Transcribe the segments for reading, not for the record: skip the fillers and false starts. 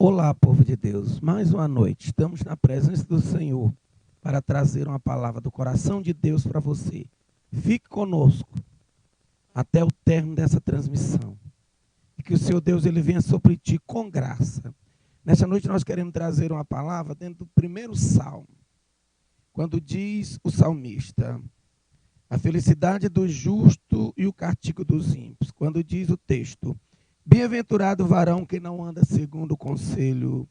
Olá, povo de Deus, mais uma noite. Estamos na presença do Senhor para trazer uma palavra do coração de Deus para você. Fique conosco até o término dessa transmissão. E que o Senhor Deus ele venha sobre ti com graça. Nesta noite nós queremos trazer uma palavra dentro do primeiro salmo. Quando diz o salmista: a felicidade do justo e o castigo dos ímpios. Quando diz o texto: bem-aventurado o varão que não anda segundo o conselho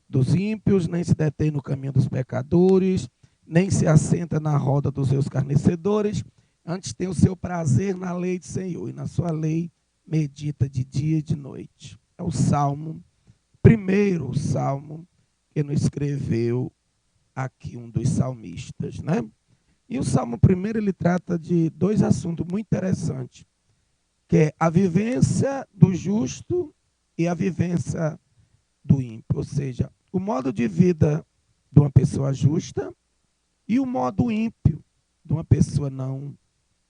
dos ímpios, nem se detém no caminho dos pecadores, nem se assenta na roda dos seus escarnecedores, antes tem o seu prazer na lei do Senhor, e na sua lei medita de dia e de noite. É o salmo, primeiro salmo que nos escreveu aqui um dos salmistas, né? E o salmo primeiro, ele trata de dois assuntos muito interessantes, que é a vivência do justo e a vivência do ímpio, ou seja, o modo de vida de uma pessoa justa e o modo ímpio de uma pessoa não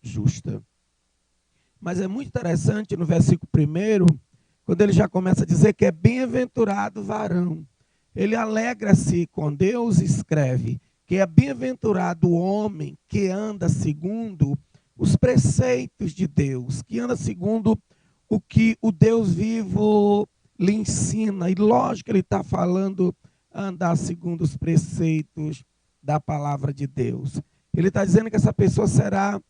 justa. Mas é muito interessante no versículo 1, quando ele já começa a dizer que é bem-aventurado o varão. Ele alegra-se com Deus e escreve que é bem-aventurado o homem que anda segundo os preceitos de Deus, que anda segundo o que o Deus vivo lhe ensina. E lógico que ele está falando andar segundo os preceitos da palavra de Deus. Ele está dizendo que essa pessoa será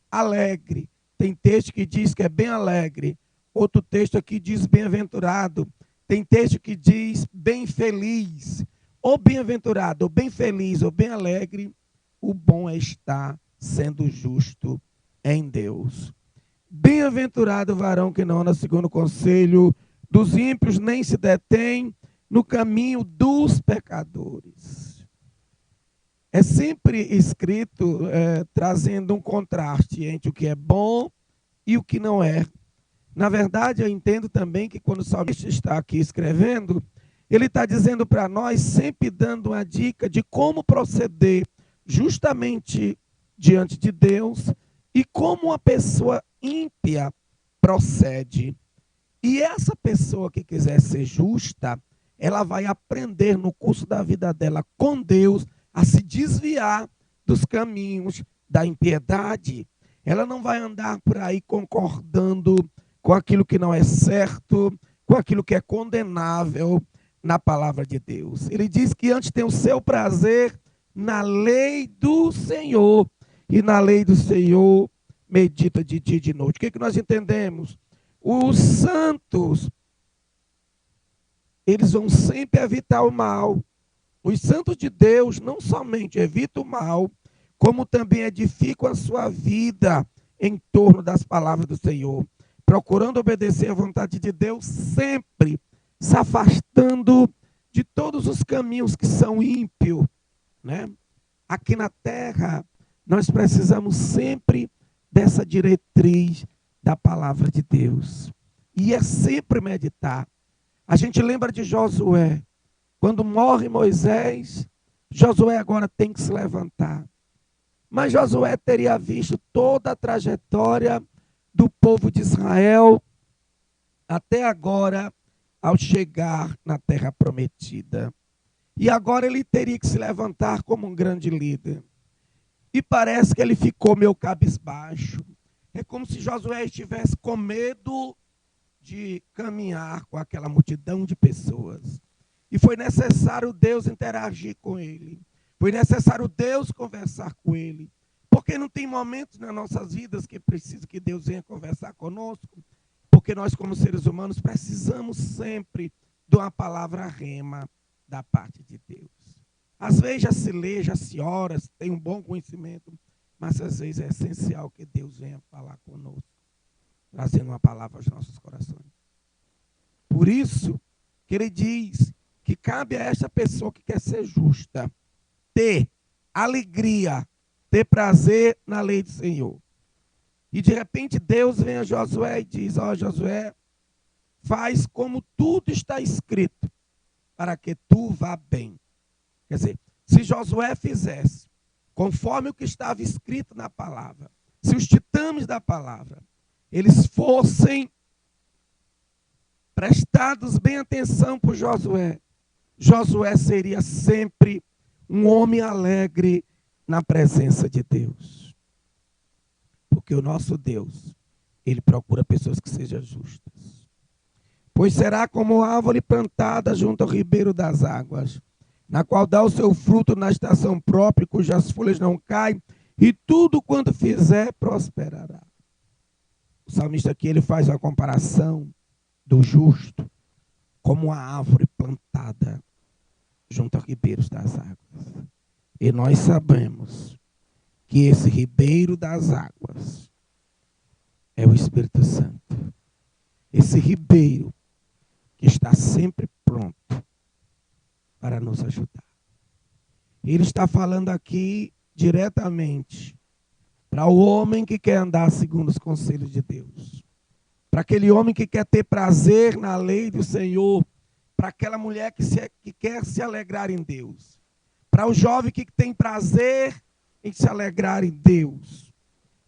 alegre. Tem texto que diz que é bem alegre. Outro texto aqui diz bem-aventurado. Tem texto que diz bem feliz. Ou bem-aventurado, ou bem feliz, ou bem alegre. O bom é estar sendo justo em Deus. Bem-aventurado o varão que não anda segundo o conselho dos ímpios, nem se detém no caminho dos pecadores. É sempre escrito trazendo um contraste entre o que é bom e o que não é. Na verdade, eu entendo também que quando o salmista está aqui escrevendo, ele está dizendo para nós, sempre dando uma dica de como proceder justamente diante de Deus e como uma pessoa ímpia procede. E essa pessoa que quiser ser justa, ela vai aprender no curso da vida dela com Deus a se desviar dos caminhos da impiedade. Ela não vai andar por aí concordando com aquilo que não é certo, com aquilo que é condenável na palavra de Deus. Ele diz que antes tem o seu prazer na lei do Senhor, e na lei do Senhor medita de dia e de noite. O que nós entendemos? Os santos, eles vão sempre evitar o mal. Os santos de Deus não somente evitam o mal, como também edificam a sua vida em torno das palavras do Senhor, procurando obedecer à vontade de Deus sempre, se afastando de todos os caminhos que são ímpios, né? Aqui na terra, nós precisamos sempre dessa diretriz da palavra de Deus. E é sempre meditar. A gente lembra de Josué. Quando morre Moisés, Josué agora tem que se levantar. Mas Josué teria visto toda a trajetória do povo de Israel até agora, ao chegar na terra prometida. E agora ele teria que se levantar como um grande líder. E parece que ele ficou meio cabisbaixo. É como se Josué estivesse com medo de caminhar com aquela multidão de pessoas. E foi necessário Deus interagir com ele. Foi necessário Deus conversar com ele. Porque não tem momentos nas nossas vidas que precisa que Deus venha conversar conosco. Porque nós, como seres humanos, precisamos sempre de uma palavra rema da parte de Deus. Às vezes já se lê, já se ora, tem um bom conhecimento, mas às vezes é essencial que Deus venha falar conosco, trazendo uma palavra aos nossos corações. Por isso que ele diz que cabe a esta pessoa que quer ser justa ter alegria, ter prazer na lei do Senhor. E de repente Deus vem a Josué e diz: ó, Josué, faz como tudo está escrito, para que tu vá bem. Quer dizer, se Josué fizesse conforme o que estava escrito na palavra, se os titãs da palavra, eles fossem Prestados bem atenção por Josué. Josué seria sempre um homem alegre na presença de Deus. Porque o nosso Deus, ele procura pessoas que sejam justas. Pois será como árvore plantada junto ao ribeiro das águas, na qual dá o seu fruto na estação própria, cujas folhas não caem, e tudo quanto fizer prosperará. O salmista aqui ele faz uma comparação do justo como uma árvore plantada junto aos ribeiros das águas. E nós sabemos que esse ribeiro das águas é o Espírito Santo. Esse ribeiro que está sempre pronto para nos ajudar. Ele está falando aqui diretamente para o homem que quer andar segundo os conselhos de Deus. Para aquele homem que quer ter prazer na lei do Senhor. Para aquela mulher que quer se alegrar em Deus. Para o jovem que tem prazer em se alegrar em Deus.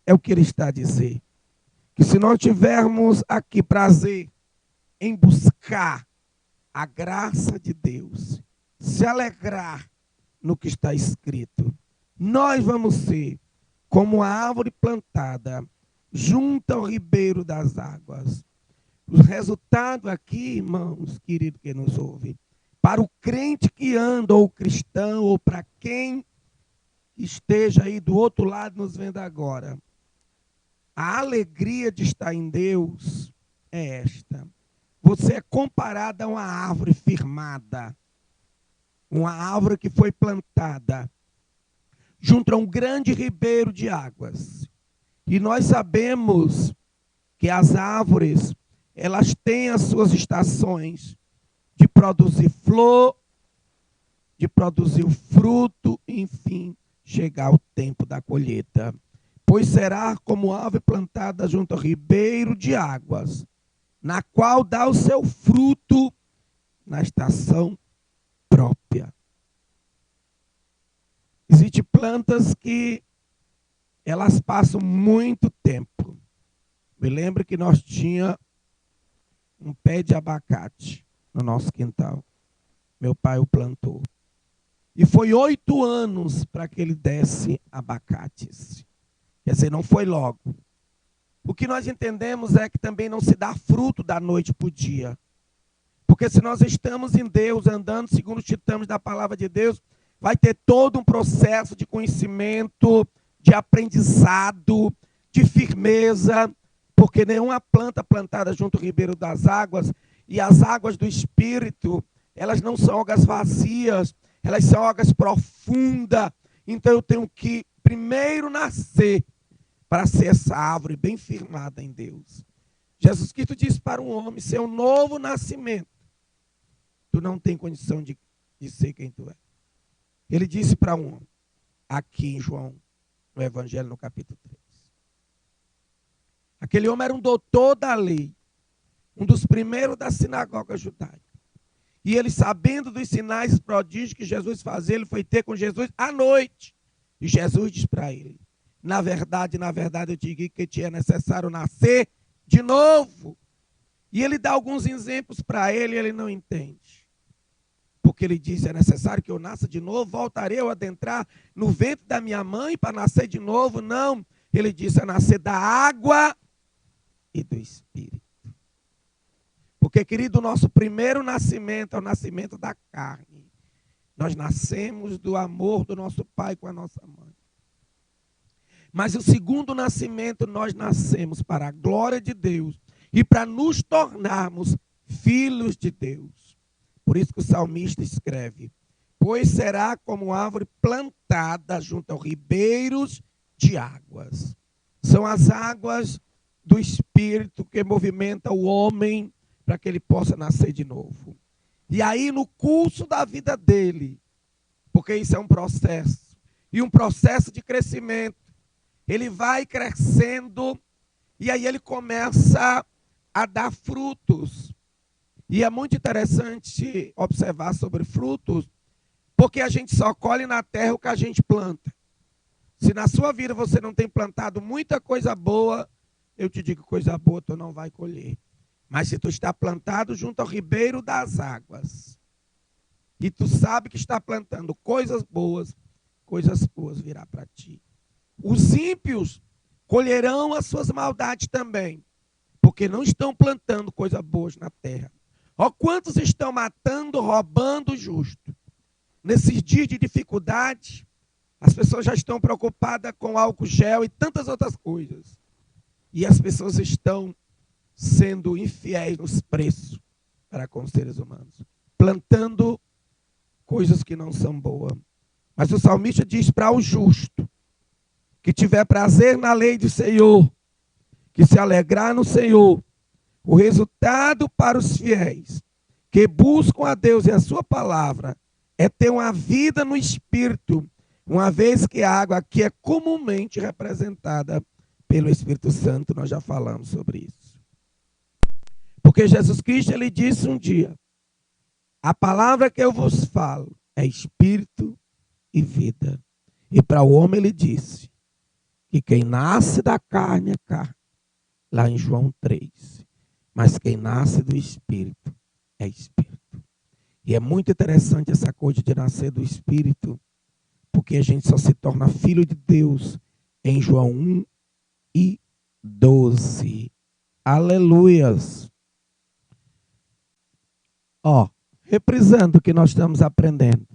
É o que ele está a dizer. Que se nós tivermos aqui prazer em buscar a graça de Deus, se alegrar no que está escrito, nós vamos ser como a árvore plantada junto ao ribeiro das águas. O resultado aqui, irmãos, querido que nos ouve, para o crente que anda, ou cristão, ou para quem esteja aí do outro lado nos vendo agora, a alegria de estar em Deus é esta. Você é comparado a uma árvore firmada, uma árvore que foi plantada junto a um grande ribeiro de águas. E nós sabemos que as árvores, elas têm as suas estações de produzir flor, de produzir o fruto, enfim, chegar o tempo da colheita. Pois será como árvore plantada junto ao ribeiro de águas, na qual dá o seu fruto na estação própria. Existem plantas que elas passam muito tempo. Me lembro que nós tínhamos um pé de abacate no nosso quintal. Meu pai o plantou. E foi 8 anos para que ele desse abacates. Quer dizer, não foi logo. O que nós entendemos é que também não se dá fruto da noite para o dia. Porque se nós estamos em Deus, andando segundo os ditames da palavra de Deus, vai ter todo um processo de conhecimento, de aprendizado, de firmeza, porque nenhuma planta plantada junto ao ribeiro das águas, e as águas do Espírito, elas não são águas vazias, elas são águas profundas. Então eu tenho que primeiro nascer para ser essa árvore bem firmada em Deus. Jesus Cristo disse para um homem, ser um novo nascimento. Tu não tem condição de ser quem tu é. Ele disse para um homem, aqui em João, no Evangelho, no capítulo 3. Aquele homem era um doutor da lei, um dos primeiros da sinagoga judaica. E ele, sabendo dos sinais e prodígios que Jesus fazia, ele foi ter com Jesus à noite. E Jesus diz para ele, na verdade, eu te digo que te é necessário nascer de novo. E ele dá alguns exemplos para ele e ele não entende. Porque ele diz, é necessário que eu nasça de novo, voltarei eu a adentrar no ventre da minha mãe para nascer de novo? Não. Ele disse, é nascer da água e do Espírito. Porque, querido, o nosso primeiro nascimento é o nascimento da carne. Nós nascemos do amor do nosso pai com a nossa mãe. Mas o segundo nascimento, nós nascemos para a glória de Deus e para nos tornarmos filhos de Deus. Por isso que o salmista escreve, pois será como árvore plantada junto aos ribeiros de águas. São as águas do Espírito que movimenta o homem para que ele possa nascer de novo. E aí no curso da vida dele, porque isso é um processo, e um processo de crescimento, ele vai crescendo e aí ele começa a dar frutos. E é muito interessante observar sobre frutos, porque a gente só colhe na terra o que a gente planta. Se na sua vida você não tem plantado muita coisa boa, eu te digo, coisa boa tu não vai colher. Mas se tu está plantado junto ao ribeiro das águas, e tu sabe que está plantando coisas boas virá para ti. Os ímpios colherão as suas maldades também, porque não estão plantando coisas boas na terra. Ó, quantos estão matando, roubando o justo. Nesses dias de dificuldade, as pessoas já estão preocupadas com álcool gel e tantas outras coisas. E as pessoas estão sendo infiéis nos preços para com os seres humanos, plantando coisas que não são boas. Mas o salmista diz para o justo, que tiver prazer na lei do Senhor, que se alegrar no Senhor, o resultado para os fiéis, que buscam a Deus e a sua palavra, é ter uma vida no Espírito, uma vez que a água aqui é comumente representada pelo Espírito Santo. Nós já falamos sobre isso. Porque Jesus Cristo, ele disse um dia, a palavra que eu vos falo é Espírito e vida. E para o homem ele disse que quem nasce da carne é carne, lá em João 3. Mas quem nasce do Espírito é Espírito. E é muito interessante essa coisa de nascer do Espírito, porque a gente só se torna filho de Deus em João 1 e 12. Aleluias. Ó, reprisando o que nós estamos aprendendo.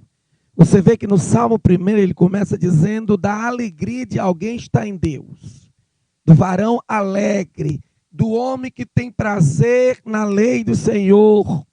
Você vê que no Salmo 1 ele começa dizendo da alegria de alguém estar em Deus. Do varão alegre, do homem que tem prazer na lei do Senhor.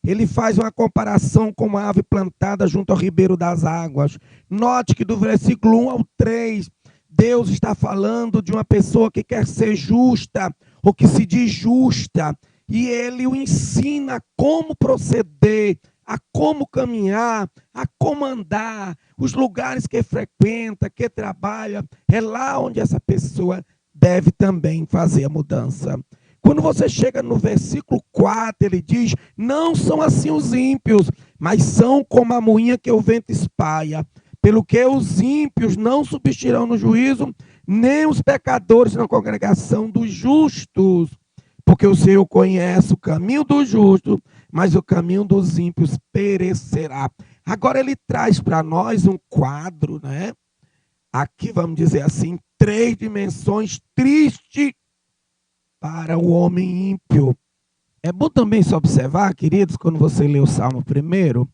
Ele faz uma comparação com uma ave plantada junto ao ribeiro das águas. Note que do versículo 1 ao 3, Deus está falando de uma pessoa que quer ser justa, ou que se diz justa, e ele o ensina como proceder, a como caminhar, a como andar, os lugares que frequenta, que trabalha, é lá onde essa pessoa deve também fazer a mudança. Quando você chega no versículo 4, ele diz, não são assim os ímpios, mas são como a moinha que o vento espalha. Pelo que os ímpios não subsistirão no juízo, nem os pecadores na congregação dos justos. Porque o Senhor conhece o caminho do justo, mas o caminho dos ímpios perecerá. Agora ele traz para nós um quadro, né? Aqui vamos dizer assim, 3 dimensões tristes para o homem ímpio. É bom também se observar, queridos, quando você lê o Salmo 1,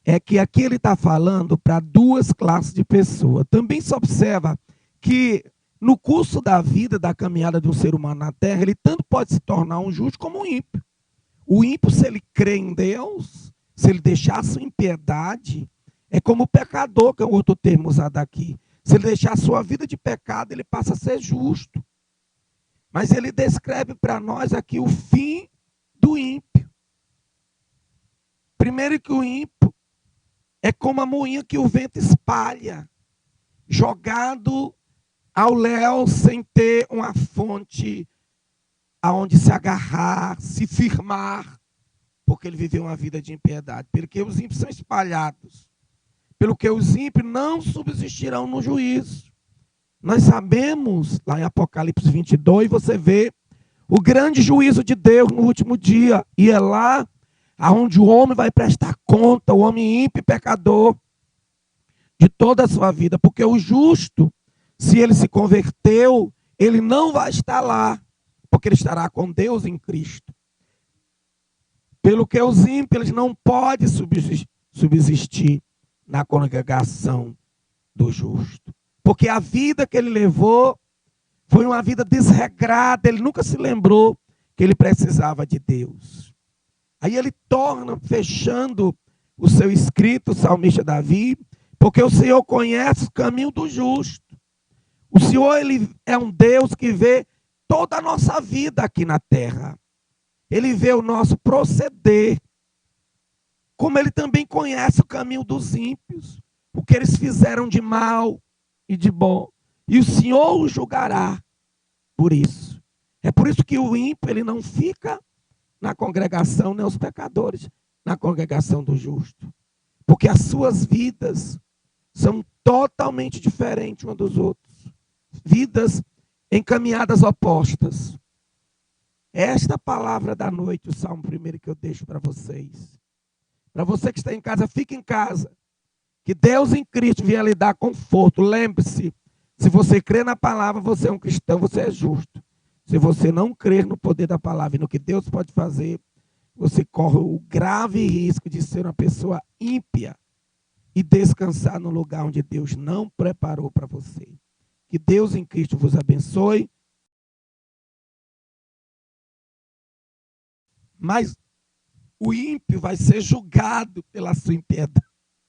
é que aqui ele está falando para 2 classes de pessoas. Também se observa que no curso da vida, da caminhada de um ser humano na terra, ele tanto pode se tornar um justo como um ímpio. O ímpio, se ele crê em Deus, se ele deixar a sua impiedade, é como o pecador, que é o outro termo usado aqui. Se ele deixar a sua vida de pecado, ele passa a ser justo. Mas ele descreve para nós aqui o fim do ímpio. Primeiro que o ímpio é como a moinha que o vento espalha, jogado ao léu sem ter uma fonte aonde se agarrar, se firmar, porque ele viveu uma vida de impiedade. Pelo que os ímpios são espalhados, pelo que os ímpios não subsistirão no juízo. Nós sabemos, lá em Apocalipse 22, você vê o grande juízo de Deus no último dia. E é lá onde o homem vai prestar conta, o homem ímpio e pecador, de toda a sua vida. Porque o justo, se ele se converteu, ele não vai estar lá, porque ele estará com Deus em Cristo. Pelo que os ímpios não podem subsistir na congregação do justo. Porque a vida que ele levou foi uma vida desregrada, ele nunca se lembrou que ele precisava de Deus. Aí ele torna, fechando o seu escrito, o salmista Davi, porque o Senhor conhece o caminho do justo. O Senhor, ele é um Deus que vê toda a nossa vida aqui na terra. Ele vê o nosso proceder, como ele também conhece o caminho dos ímpios, o que eles fizeram de mal e de bom, e o Senhor o julgará por isso. É por isso que o ímpio, ele não fica na congregação, nem os pecadores na congregação do justo, porque as suas vidas são totalmente diferentes uma dos outros, vidas encaminhadas opostas. Esta palavra da noite, o Salmo primeiro que eu deixo para vocês. Para você que está em casa, fique em casa. Que Deus em Cristo venha lhe dar conforto. Lembre-se, se você crê na palavra, você é um cristão, você é justo. Se você não crer no poder da palavra e no que Deus pode fazer, você corre o grave risco de ser uma pessoa ímpia e descansar no lugar onde Deus não preparou para você. Que Deus em Cristo vos abençoe. Mas o ímpio vai ser julgado pela sua impiedade.